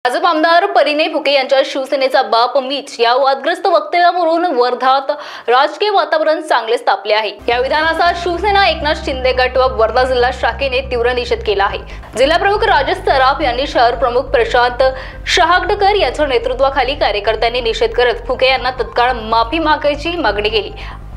भाजप आमदार परिणय फुके यांच्या शिवसेनेचा बाप मीच या वादग्रस्त वक्तव्यावरून वर्धात राजकीय वातावरण चांगलेच तापले आहे। या विधानाचा शिवसेना एकनाथ शिंदे गट व वर्धा जिल्हा शाखेने तीव्र निषेध केला आहे। जिल्हा प्रमुख राजेश सराफ यांनी शहर प्रमुख प्रशांत शहागडकर यांच्या नेतृत्वाखाली कार्यकर्त्यांनी निषेध करत फुके यांना तत्काळ माफी मागायची मागणी केली।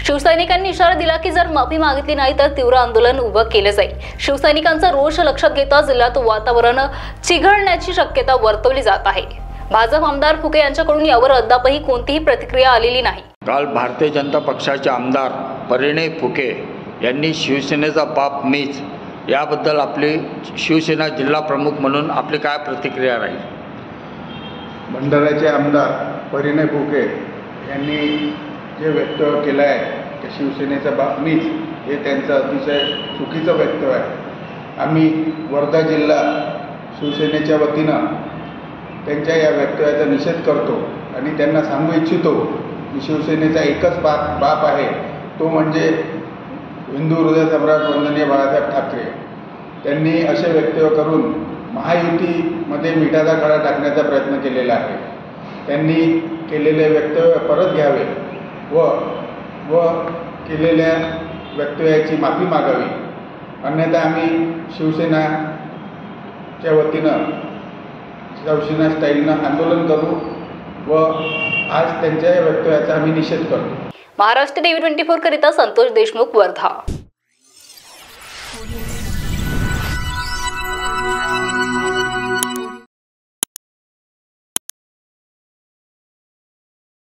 शिवसैनिकांनी इशारा दिला की जर माफी मागितली नाही तर तीव्र आंदोलन उभं केलं जाईल। शिवसैनिकांचा रोष लक्षात घेता जिल्ह्यात वातावरण चिघळण्याची शक्यता वर्तवली जात आहे। भाजप आमदार फुके यांच्याकडून यावर अद्यापही कोणतीही प्रतिक्रिया आलेली नाही। काल भारतीय जनता पक्षाचे आमदार परिणय फुके यांनी शिवसेनेचा बाप मीच याबद्दल आपली शिवसेना जिल्हा प्रमुख म्हणून आपली काय प्रतिक्रिया राहील? भंडाऱ्याचे आमदार परिणय फुके यांनी जे वक्तव्य केलं आहे की शिवसेनेचा बाप मीच, हे त्यांचं अतिशय चुकीचं वक्तव्य आहे। आम्ही वर्धा जिल्हा शिवसेनेच्या वतीनं त्यांच्या या वक्तव्याचा निषेध करतो आणि त्यांना सांगू इच्छितो की शिवसेनेचा एकच बाप आहे, तो म्हणजे हिंदू हृदय सम्राट वंदनीय बाळासाहेब ठाकरे। त्यांनी असे वक्तव्य करून महायुतीमध्ये मिठाचा खडा टाकण्याचा प्रयत्न केलेला आहे। त्यांनी केलेले वक्तव्य परत घ्यावे व केलेल्या वक्तव्याची माफी मागावी, अन्यथा आम्ही शिवसेनाच्या वतीनं शिवसेना स्टाईलनं आंदोलन करू व आज त्यांच्या वक्तव्याचा आम्ही निषेध करतो। महाराष्ट्र टीव्ही 24 करिता संतोष देशमुख, वर्धा।